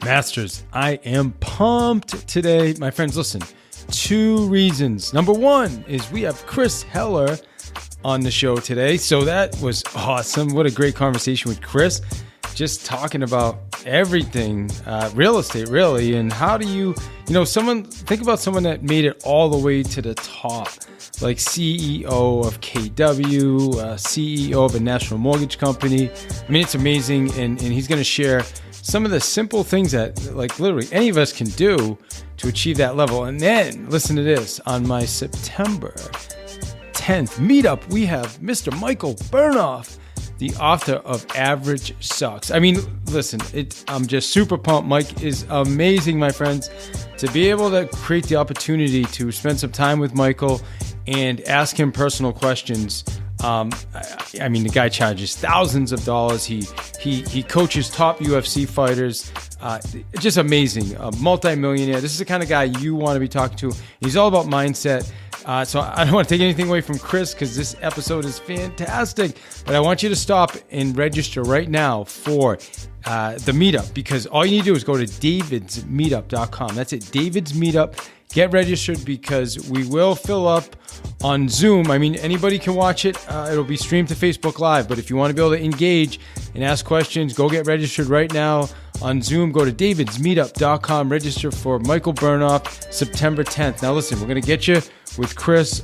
Masters, I am pumped today. My friends, listen, 2 reasons. Number 1 is we have Chris Heller on the show today. So that was awesome. What a great conversation with Chris. Just talking about everything, real estate, really. And how do you think about someone that made it all the way to the top, like CEO of KW, CEO of a national mortgage company. I mean, it's amazing. And he's going to share some of the simple things that, like, literally any of us can do to achieve that level. And then listen to this. On my September 10th meetup, we have Mr. Michael Bernoff, the author of Average Sucks. I mean, listen, I'm just super pumped. Mike is amazing, my friends. To be able to create the opportunity to spend some time with Michael and ask him personal questions. I mean, the guy charges thousands of dollars. He coaches top UFC fighters. Just amazing. A multi-millionaire. This is the kind of guy you want to be talking to. He's all about mindset. So I don't want to take anything away from Chris because this episode is fantastic. But I want you to stop and register right now for the meetup, because all you need to do is go to davidsmeetup.com. That's it, David's Meetup. Get registered because we will fill up on Zoom. I mean, anybody can watch it. It'll be streamed to Facebook Live. But if you want to be able to engage and ask questions, go get registered right now on Zoom. Go to davidsmeetup.com. Register for Michael Bernoff, September 10th. Now, listen, we're going to get you with Chris.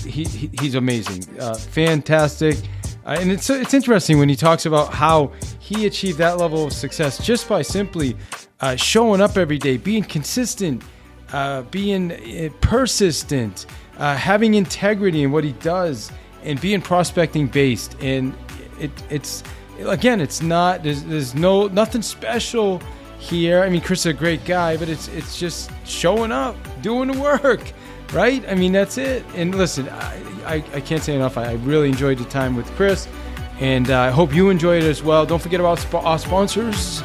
He's amazing. Fantastic. And it's interesting when he talks about how he achieved that level of success just by simply showing up every day, being consistent, being persistent, having integrity in what he does, and being prospecting based. And it's not, there's nothing special here. I mean, Chris is a great guy, but it's just showing up, doing the work, right? I mean, that's it. And listen, I can't say enough. I really enjoyed the time with Chris, and I hope you enjoyed it as well. Don't forget about our sponsors.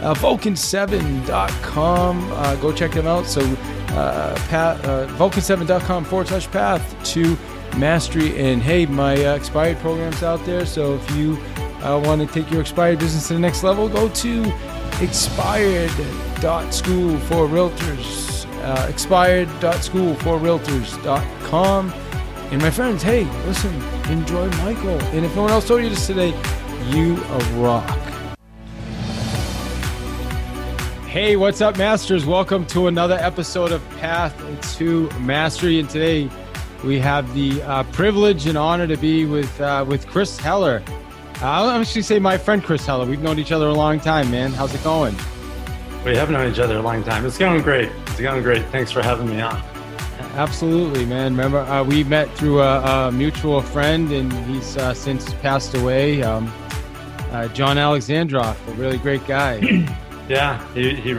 Vulcan7.com. Go check them out. So Vulcan7.com/path to mastery. And hey, my expired program's out there. So if you want to take your expired business to the next level, go to expired.school for realtors. Expired.schoolforrealtors.com. And my friends, hey, listen, enjoy Michael. And if no one else told you this today, you rock. Hey, what's up, Masters? Welcome to another episode of Path to Mastery. And today we have the privilege and honor to be with Chris Heller. I'll actually say my friend Chris Heller. We've known each other a long time, man. How's it going? We have known each other a long time. It's going great. Thanks for having me on. Absolutely, man. Remember, we met through a mutual friend, and he's since passed away. John Alexandrov, a really great guy. Yeah, he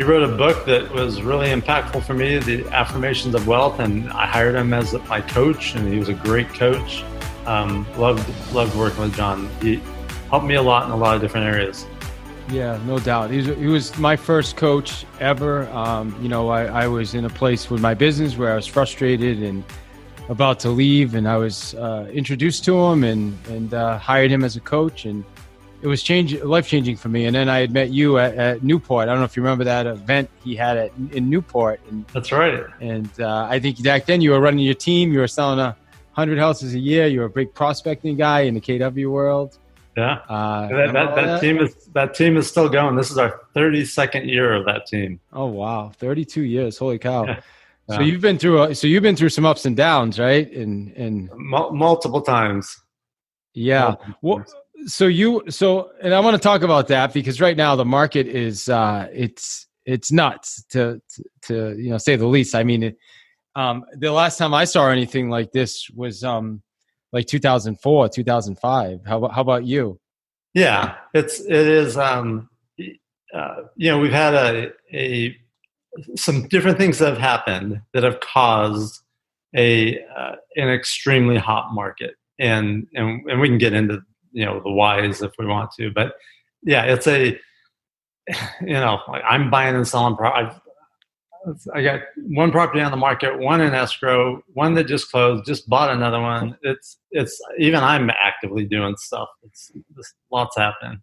wrote a book that was really impactful for me, The Affirmations of Wealth, and I hired him as my coach, and he was a great coach. Loved working with John. He helped me a lot in a lot of different areas. Yeah, no doubt. He was my first coach ever. I was in a place with my business where I was frustrated and about to leave, and I was introduced to him and hired him as a coach, and it was life-changing for me. And then I had met you at Newport. I don't know if you remember that event he had in Newport. And, that's right. And I think back then you were running your team. You were selling 100 houses a year. You were a big prospecting guy in the KW world. Yeah, that team is still going. This is our 32nd year of that team. Oh wow, 32 years! Holy cow! Yeah. So you've been through some ups and downs, right? And multiple times. Yeah. Well, and I want to talk about that because right now the market is it's nuts to say the least. I mean, the last time I saw anything like this was like 2004, 2005. How about you? Yeah, it is. We've had some different things that have happened that have caused an extremely hot market, and we can get into the whys if we want to, but yeah, it's like I'm buying and selling. I got one property on the market, one in escrow, one that just closed, just bought another one. It's even I'm actively doing stuff. It's lots happening.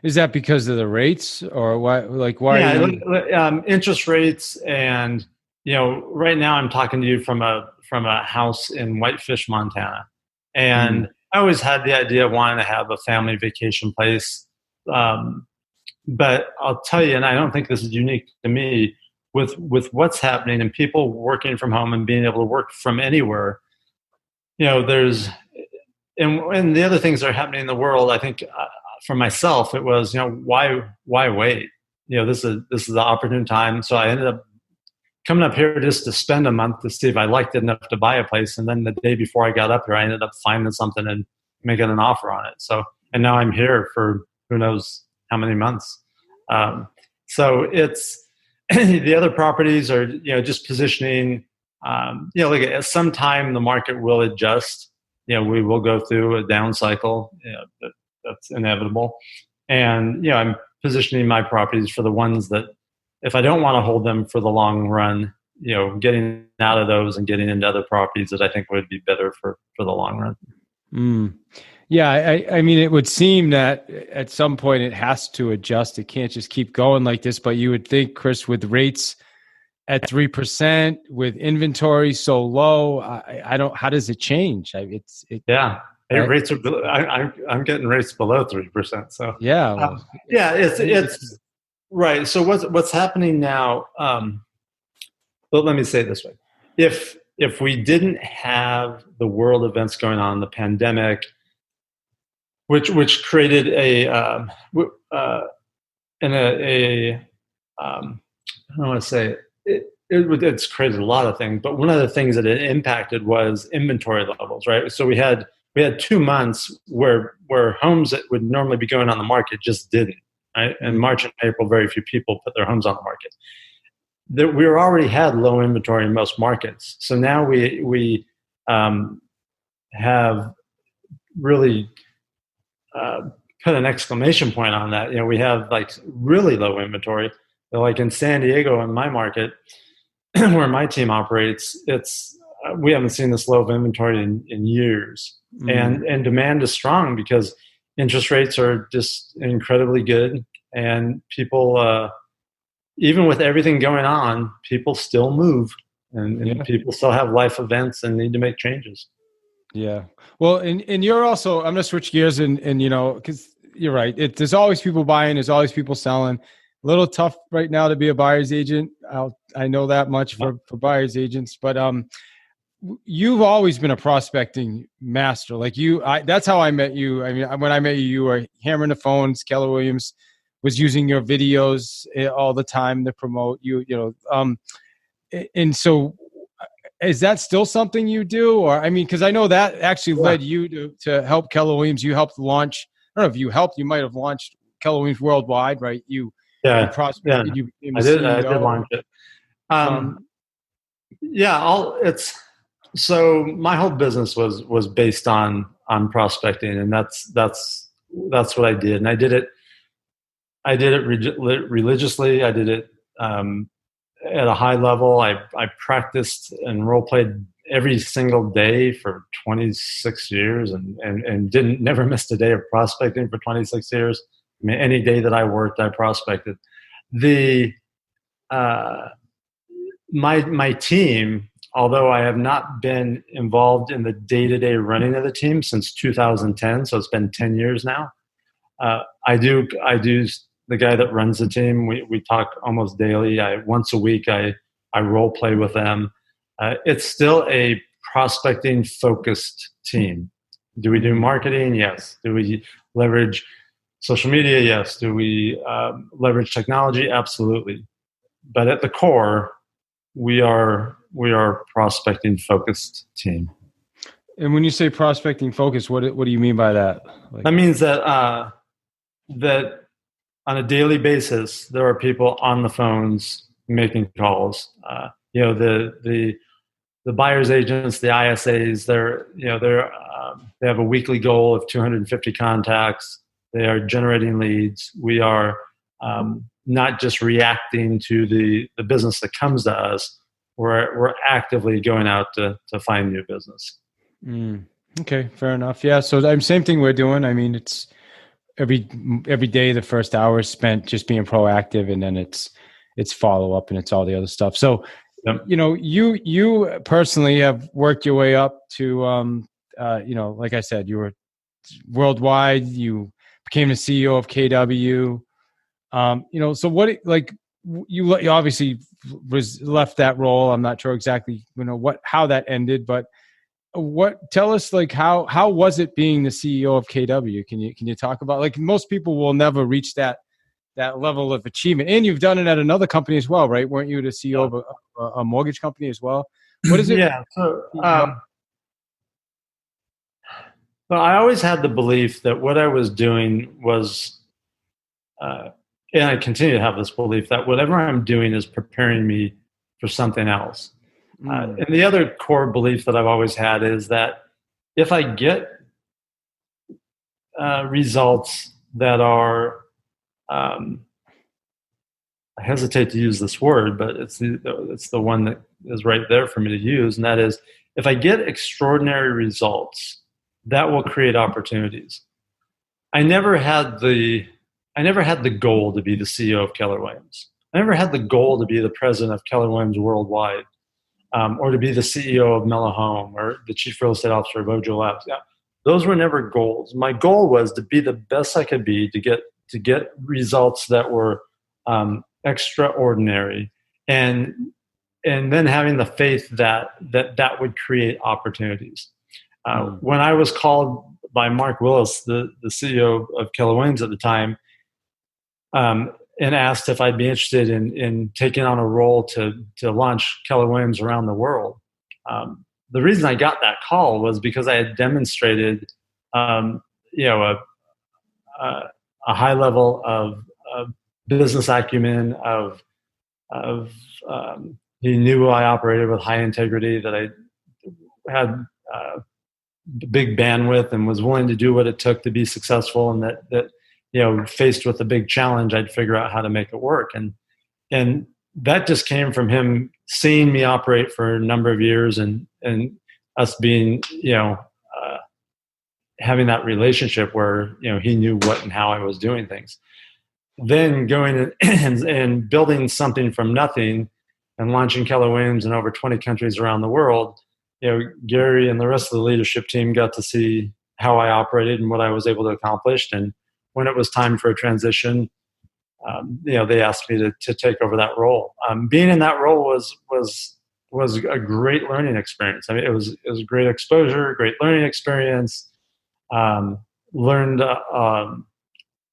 Is that because of the rates, or why? Like, why are Yeah, you? interest rates, and right now I'm talking to you from a house in Whitefish, Montana, Mm, and I always had the idea of wanting to have a family vacation place. Um, but I'll tell you, and I don't think this is unique to me, with what's happening and people working from home and being able to work from anywhere. There's and the other things that are happening in the world. I think for myself, it was why wait? This is the opportune time. So I ended up coming up here just to spend a month to see if I liked it enough to buy a place. And then the day before I got up here, I ended up finding something and making an offer on it. So, and now I'm here for who knows how many months. So it's the other properties are, just positioning. Like at some time the market will adjust. We will go through a down cycle. That's inevitable. And I'm positioning my properties for the ones that, if I don't want to hold them for the long run, getting out of those and getting into other properties that I think would be better for the long run. mm. Yeah, I mean, it would seem that at some point it has to adjust. It can't just keep going like this. But you would think, Chris, with rates at 3%, with inventory so low, I don't. How does it change? Yeah. Hey, I, rates are. I'm getting rates below 3%. So yeah. Well, yeah, it's right. So what's happening now? But let me say it this way: if we didn't have the world events going on, the pandemic, which created and I don't want to say it's created a lot of things, but one of the things that it impacted was inventory levels, right? So we had 2 months where homes that would normally be going on the market just didn't, right? And March and April, very few people put their homes on the market. We already had low inventory in most markets, so now we have really put an exclamation point on that. We have like really low inventory. Like in San Diego, in my market, where my team operates, we haven't seen this low of inventory in years, and demand is strong because interest rates are just incredibly good, and people, even with everything going on, people still move, and people still have life events and need to make changes. Yeah. Well, and you're also, I'm going to switch gears and because you're right. There's always people buying. There's always people selling. A little tough right now to be a buyer's agent. I know that much for buyer's agents, but you've always been a prospecting master. Like that's how I met you. I mean, when I met you, you were hammering the phones. Keller Williams was using your videos all the time to promote you, and so is that still something you do? Or, I mean, because I know that actually led you to help Keller Williams. You helped launch, I don't know if you helped, you might have launched Keller Williams worldwide, right? You prospected, you became a CEO. I did launch it. So my whole business was based on prospecting, and that's what I did. And I did it religiously. I did it at a high level. I practiced and role played every single day for 26 years, and never missed a day of prospecting for 26 years. I mean, any day that I worked, I prospected. My team, although I have not been involved in the day-to-day running of the team since 2010, so it's been 10 years now. I do the guy that runs the team. We talk almost daily. Once a week, I role play with them. It's still a prospecting focused team. Do we do marketing? Yes. Do we leverage social media? Yes. Do we leverage technology? Absolutely. But at the core, we are prospecting focused team. And when you say prospecting focused, what do you mean by that? That means that on a daily basis, there are people on the phones making calls. The buyer's agents, the ISAs, they have a weekly goal of 250 contacts. They are generating leads. We are not just reacting to the business that comes to us. We're actively going out to find new business. Okay, fair enough. Yeah, so same thing we're doing. I mean, every day, the first hour is spent just being proactive, and then it's follow up and it's all the other stuff. So, Yep. You personally have worked your way up to, like I said, you were worldwide. You became the CEO of KW. So what, like, you obviously left that role. I'm not sure exactly, how that ended, but tell us, like, how was it being the CEO of KW? Can you talk about, like, most people will never reach that level of achievement, and you've done it at another company as well, right? Weren't you the CEO of a mortgage company as well? What is it? Yeah. So, well, I always had the belief that what I was doing was, and I continue to have this belief that whatever I'm doing is preparing me for something else. And the other core belief that I've always had is that if I get results that are, I hesitate to use this word, but it's the one that is right there for me to use, and that is, if I get extraordinary results, that will create opportunities. I never had the goal to be the CEO of Keller Williams. I never had the goal to be the president of Keller Williams worldwide, or to be the CEO of Mellow Home or the chief real estate officer of Ojo Labs. Yeah, those were never goals. My goal was to be the best I could be, to get results that were extraordinary, and then having the faith that would create opportunities. When I was called by Mark Willis, the CEO of Keller Williams at the time, and asked if I'd be interested in taking on a role to launch Keller Williams around the world, the reason I got that call was because I had demonstrated, a high level of business acumen. He knew I operated with high integrity, that I had big bandwidth and was willing to do what it took to be successful, and that faced with a big challenge, I'd figure out how to make it work. And that just came from him seeing me operate for a number of years, and us being, having that relationship where, he knew what and how I was doing things. Then going and building something from nothing and launching Keller Williams in over 20 countries around the world, Gary and the rest of the leadership team got to see how I operated and what I was able to accomplish. And when it was time for a transition, they asked me to take over that role. Being in that role was a great learning experience. I mean, it was great exposure, great learning experience. Learned,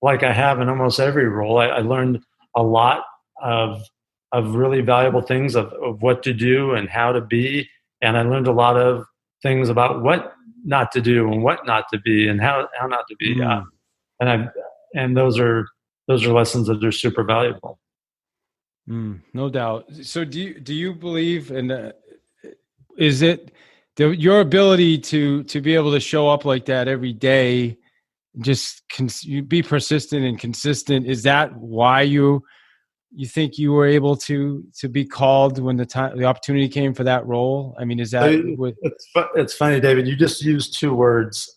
like I have in almost every role, I learned a lot of really valuable things of what to do and how to be. And I learned a lot of things about what not to do and what not to be and how not to be. And those are lessons that are super valuable. No doubt. So do you believe, and is it your ability to be able to show up like that every day, just be persistent and consistent? Is that why you think you were able to be called when the opportunity came for that role? I mean, is that it's funny, David, you just used two words.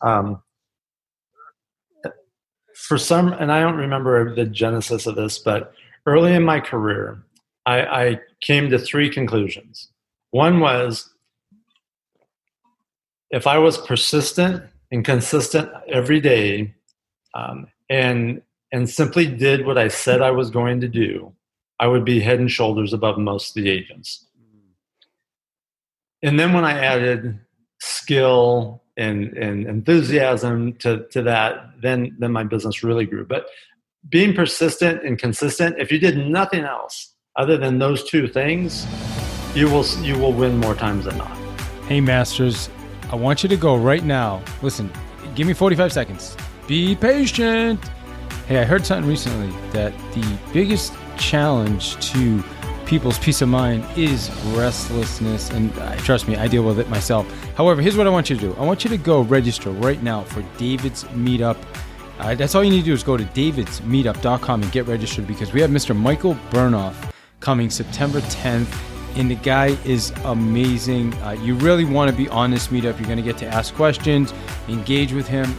For some, and I don't remember the genesis of this, but early in my career, I came to three conclusions. One was, if I was persistent and consistent every day, and simply did what I said I was going to do, I would be head and shoulders above most of the agents. And then when I added skill and enthusiasm to that, then my business really grew. But being persistent and consistent, if you did nothing else other than those two things, you will win more times than not. Hey, Masters, I want you to go right now. Listen, give me 45 seconds. Be patient. Hey, I heard something recently that the biggest challenge to people's peace of mind is restlessness. And trust me, I deal with it myself. However, here's what I want you to do. I want you to go register right now for David's Meetup. That's all you need to do is go to davidsmeetup.com and get registered, because we have Mr. Michael Bernoff coming September 10th. And the guy is amazing. You really want to be on this meetup. You're going to get to ask questions, engage with him.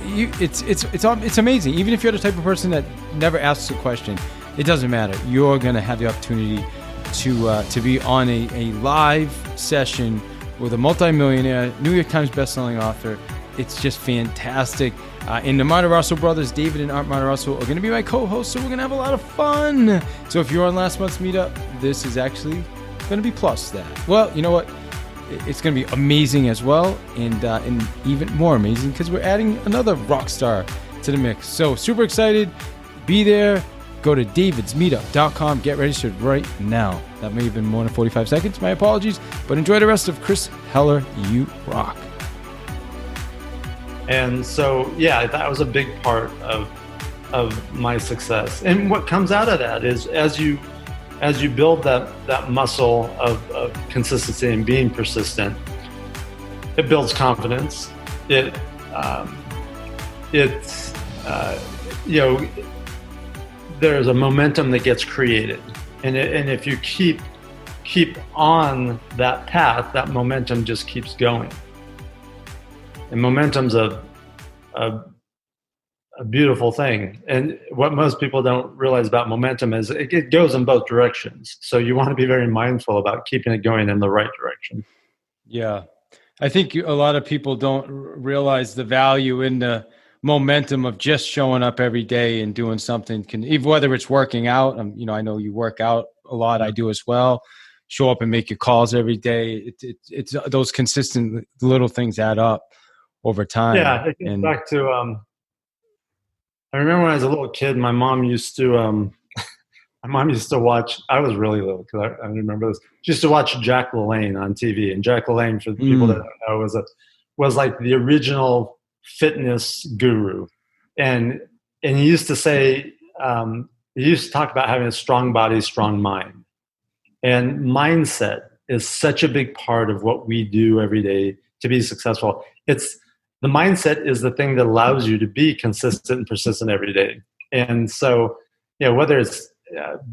it's amazing. Even if you're the type of person that never asks a question, it doesn't matter. You're going to have the opportunity to be on a live session with a multimillionaire, New York Times bestselling author. It's just fantastic. And the Martiroso brothers, David and Art Martiroso, are going to be my co-hosts, so we're going to have a lot of fun. So if you're on last month's meetup, this is actually going to be plus that. Well, you know what? It's going to be amazing as well, and even more amazing because we're adding another rock star to the mix. So super excited. Be there. Go to davidsmeetup.com. Get registered right now. That may have been more than 45 seconds. My apologies. But enjoy the rest of Chris Heller. You rock. And so, yeah, that was a big part of my success. And what comes out of that is as you build that muscle of consistency and being persistent, it builds confidence. There's a momentum that gets created, and if you keep on that path, that momentum just keeps going. And momentum's a beautiful thing. And what most people don't realize about momentum is it goes in both directions. So you want to be very mindful about keeping it going in the right direction. Yeah. I think a lot of people don't realize the value in the momentum of just showing up every day and doing something, even whether it's working out. I know you work out a lot. I do as well. Show up and make your calls every day. It's those consistent little things add up over time. Yeah, it gets back to I remember when I was a little kid, my mom used to watch. I was really little because I remember this. She used to watch Jack LaLanne on TV, and Jack LaLanne, for the people that don't know, was like the original fitness guru, and he used to say he used to talk about having a strong body, strong mind, and mindset is such a big part of what we do every day to be successful. The mindset is the thing that allows you to be consistent and persistent every day. And so, whether it's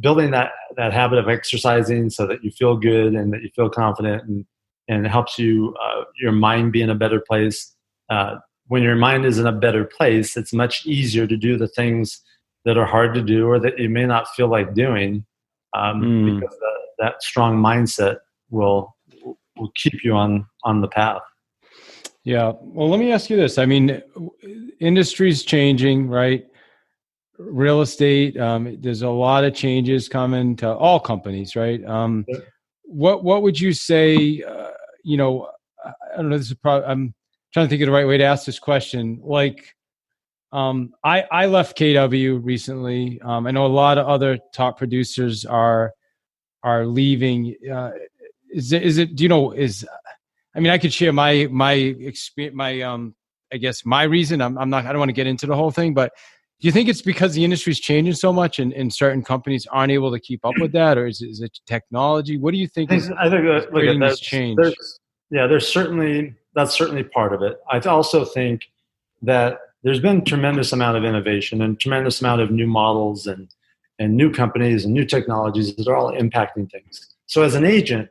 building that habit of exercising so that you feel good and that you feel confident, and it helps you your mind be in a better place. When your mind is in a better place, it's much easier to do the things that are hard to do or that you may not feel like doing, because that strong mindset will keep you on the path. Yeah. Well, let me ask you this. I mean, industry's changing, right? Real estate, there's a lot of changes coming to all companies, right? What would you say, I don't know, this is probably, I'm trying to think of the right way to ask this question. Like, I left KW recently. I know a lot of other top producers are leaving. I could share my experience, I guess my reason. I don't want to get into the whole thing, but do you think it's because the industry's changing so much and certain companies aren't able to keep up with that, or is it technology? What do you think is creating this change? That's certainly part of it. I also think that there's been a tremendous amount of innovation and tremendous amount of new models and new companies and new technologies that are all impacting things. So as an agent,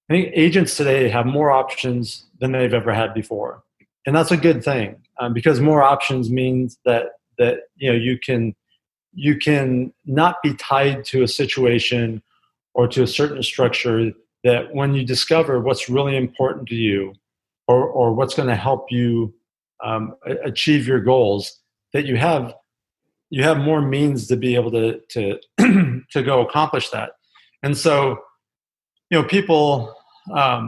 I think agents today have more options than they've ever had before, and that's a good thing, because more options means that you can not be tied to a situation or to a certain structure. That when you discover what's really important to you, or what's going to help you achieve your goals, that you have more means to be able to to go accomplish that. And so, people, I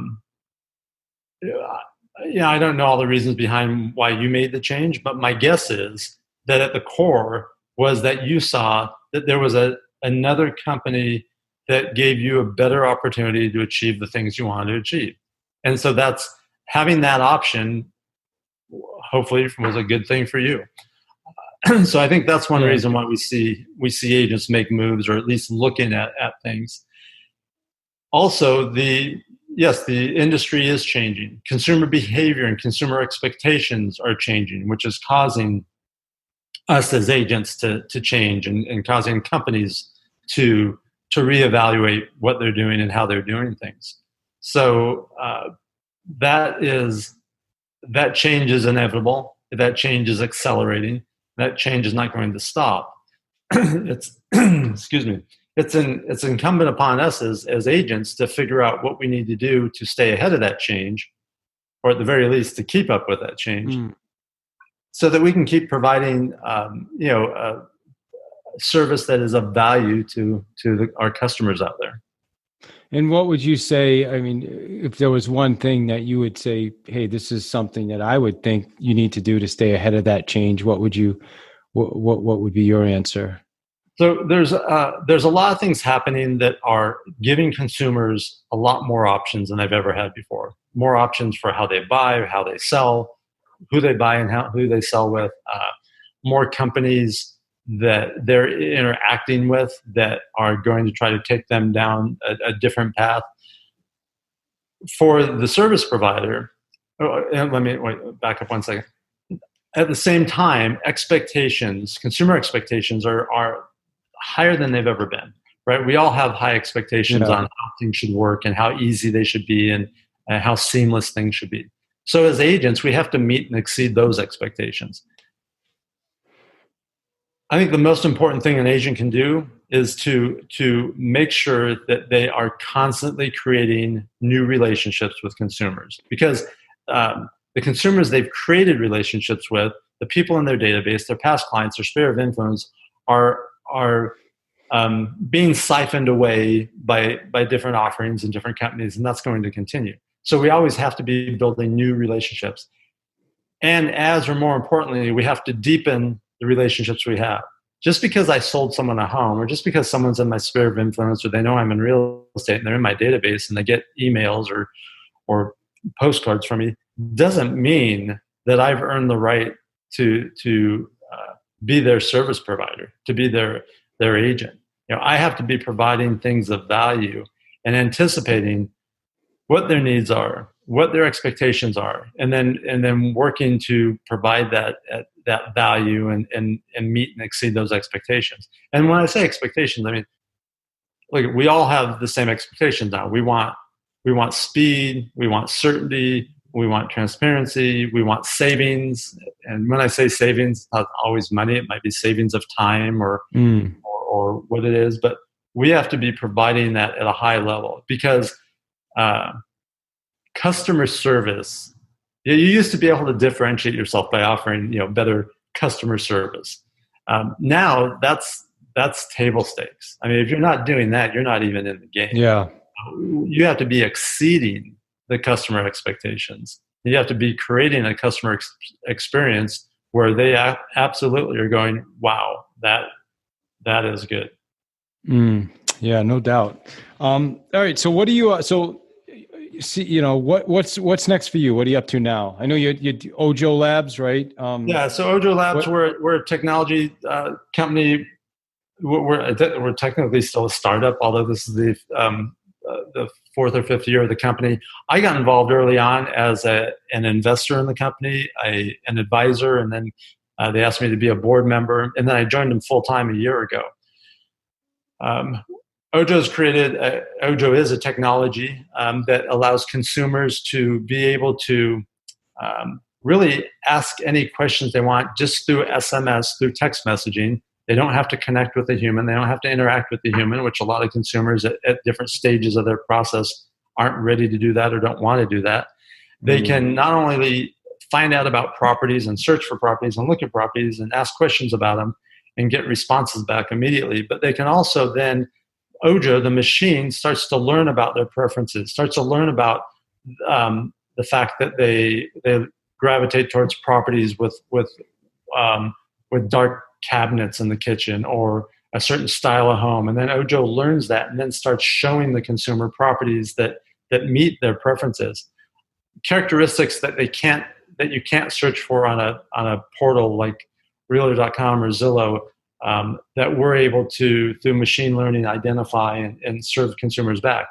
don't know all the reasons behind why you made the change, but my guess is that at the core was that you saw that there was another company that gave you a better opportunity to achieve the things you wanted to achieve. And so that's having that option, hopefully, was a good thing for you. So I think that's one reason why we see agents make moves, or at least looking at things. Also, the industry is changing. Consumer behavior and consumer expectations are changing, which is causing us as agents to change and causing companies to reevaluate what they're doing and how they're doing things. So that change is inevitable. that change is accelerating. That change is not going to stop. It's excuse me. It's incumbent upon us as agents to figure out what we need to do to stay ahead of that change, or at the very least to keep up with that change, so that we can keep providing a service that is of value to our customers out there. And what would you say? I mean, if there was one thing that you would say, hey, this is something that I would think you need to do to stay ahead of that change, what would be your answer? So there's a lot of things happening that are giving consumers a lot more options than they've ever had before. More options for how they buy, how they sell, who they buy and who they sell with. More companies that they're interacting with that are going to try to take them down a different path. For the service provider, and let me back up one second. At the same time, consumer expectations are higher than they've ever been, right? We all have high expectations on how things should work and how easy they should be and how seamless things should be. So as agents, we have to meet and exceed those expectations. I think the most important thing an agent can do is to make sure that they are constantly creating new relationships with consumers, because the consumers they've created relationships with, the people in their database, their past clients, their sphere of influence, are being siphoned away by different offerings and different companies, and that's going to continue. So we always have to be building new relationships. And or more importantly, we have to deepen the relationships we have. Just because I sold someone a home, or just because someone's in my sphere of influence, or they know I'm in real estate and they're in my database and they get emails or postcards from me, doesn't mean that I've earned the right to be their service provider, to be their agent. I have to be providing things of value and anticipating what their needs are, what their expectations are, and then working to provide that value and meet and exceed those expectations. And when I say expectations, I mean, look, we all have the same expectations now. We want speed, we want certainty, we want transparency, we want savings. And when I say savings, not always money, it might be savings of time or what it is, but we have to be providing that at a high level, because customer service, you used to be able to differentiate yourself by offering better customer service. Now that's table stakes. I mean, if you're not doing that, you're not even in the game. Yeah, you have to be exceeding the customer expectations. You have to be creating a customer experience where they absolutely are going, wow, that is good. Yeah, no doubt. All right. So what do you, see, what's next for you? What are you up to now? I know you Ojo Labs, right? So Ojo Labs, we're a technology company. We're technically still a startup, although this is the fourth or fifth year of the company. I got involved early on as an investor in the company, an advisor, and then they asked me to be a board member, and then I joined them full time a year ago. Ojo is a technology that allows consumers to be able to really ask any questions they want just through SMS, through text messaging. They don't have to connect with a human. They don't have to interact with the human, which a lot of consumers at different stages of their process aren't ready to do that or don't want to do that. They can not only find out about properties and search for properties and look at properties and ask questions about them and get responses back immediately, but they can also then, Ojo, the machine, starts to learn about their preferences, starts to learn about the fact that they gravitate towards properties with dark cabinets in the kitchen or a certain style of home. And then Ojo learns that and then starts showing the consumer properties that meet their preferences. Characteristics that you can't search for on a portal like Realtor.com or Zillow, that we're able to, through machine learning, identify and serve consumers back.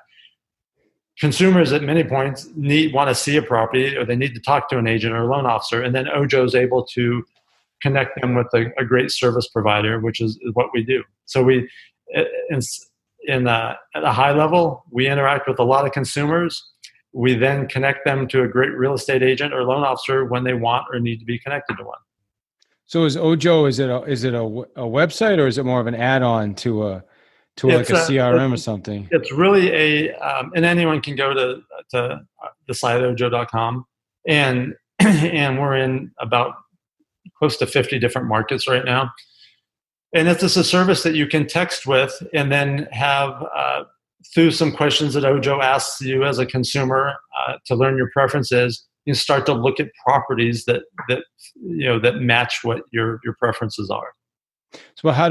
Consumers at many points want to see a property, or they need to talk to an agent or a loan officer, and then Ojo is able to connect them with a great service provider, which is what we do. So we, at a high level, we interact with a lot of consumers. We then connect them to a great real estate agent or loan officer when they want or need to be connected to one. So is Ojo, is it a website, or is it more of an add-on to like a CRM or something? It's really and anyone can go to the site ojo.com, and we're in about close to 50 different markets right now. And it's just a service that you can text with, and then have through some questions that Ojo asks you as a consumer to learn your preferences, you start to look at properties that match what your preferences are. So how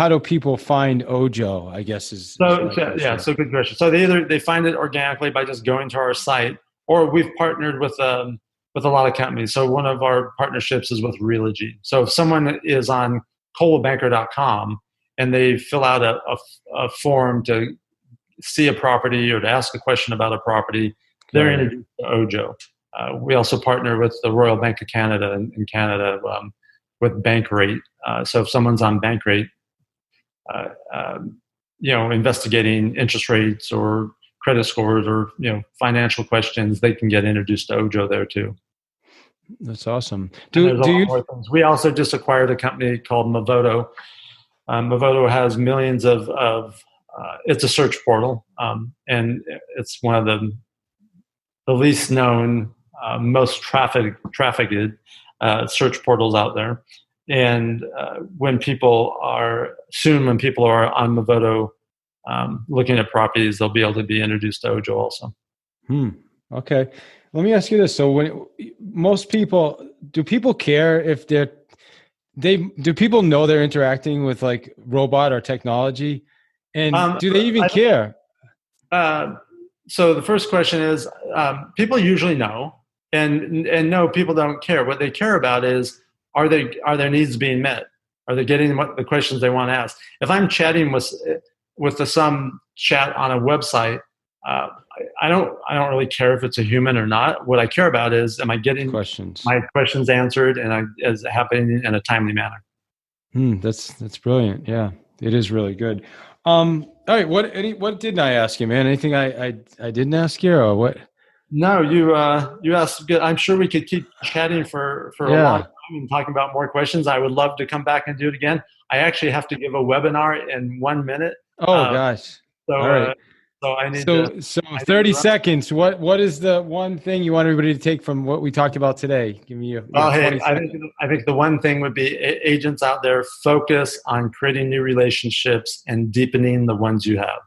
do people find Ojo, I guess so good question. So they find it organically by just going to our site, or we've partnered with a lot of companies. So one of our partnerships is with Realogy. So if someone is on coldwellbanker.com and they fill out a form to see a property or to ask a question about a property, they're introduced to Ojo. We also partner with the Royal Bank of Canada in Canada with Bankrate. So if someone's on Bankrate, investigating interest rates or credit scores or financial questions, they can get introduced to Ojo there too. That's awesome. We also just acquired a company called Movoto. Movoto has millions of it's a search portal, and it's one of the least known, most trafficked search portals out there. And when people are on Movoto looking at properties, they'll be able to be introduced to Ojo also. Okay. Let me ask you this. So do people care if do people know they're interacting with like robot or technology? And do they even care? So the first question is, people usually know, and no, people don't care. What they care about is, are their needs being met? Are they getting the questions they want to ask? If I'm chatting with some chat on a website, I don't really care if it's a human or not. What I care about is, am I getting my questions answered, and is it happening in a timely manner? That's brilliant. Yeah, it is really good. All right. What didn't I ask you, man? Anything I didn't ask you, or what? No, you asked good. I'm sure we could keep chatting for a long time and talking about more questions. I would love to come back and do it again. I actually have to give a webinar in 1 minute. Oh gosh. So, all right. So I need So 30 seconds. What is the one thing you want everybody to take from what we talked about today? Give me I think the one thing would be agents out there, focus on creating new relationships and deepening the ones you have.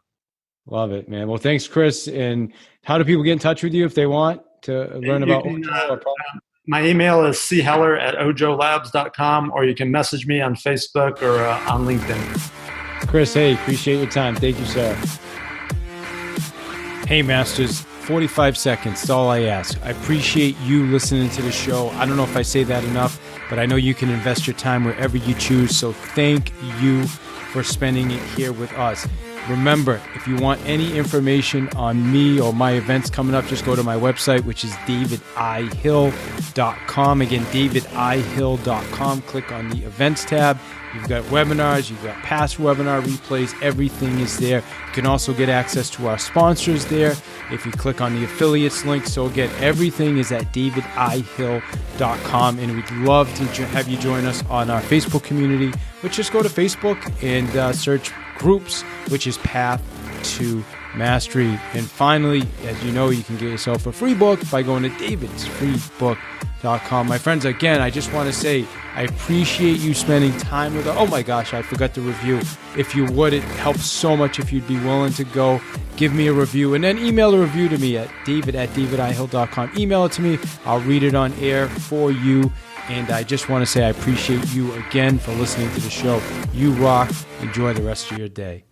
Love it, man. Well, thanks, Chris. And how do people get in touch with you if they want to learn about Ojo? My email is cheller@ojolabs.com, or you can message me on Facebook or on LinkedIn. Chris, hey, appreciate your time. Thank you, sir. Hey, Masters, 45 seconds. That's all I ask. I appreciate you listening to the show. I don't know if I say that enough, but I know you can invest your time wherever you choose. So thank you for spending it here with us. Remember, if you want any information on me or my events coming up, just go to my website, which is davidihill.com. Again, davidihill.com. Click on the events tab. You've got webinars, you've got past webinar replays, everything is there. You can also get access to our sponsors there if you click on the affiliates link. So again, everything is at davidihill.com, and we'd love to have you join us on our Facebook community, which just go to Facebook and search groups, which is Path to Mastery. And finally, as you know, you can get yourself a free book by going to davidsfreebook.com. My friends, again, I just want to say I appreciate you spending time with us. Oh my gosh, I forgot to review. If you would, it helps so much if you'd be willing to go give me a review, and then email a review to me at david@davidihill.com. Email it to me. I'll read it on air for you. And I just want to say I appreciate you again for listening to the show. You rock. Enjoy the rest of your day.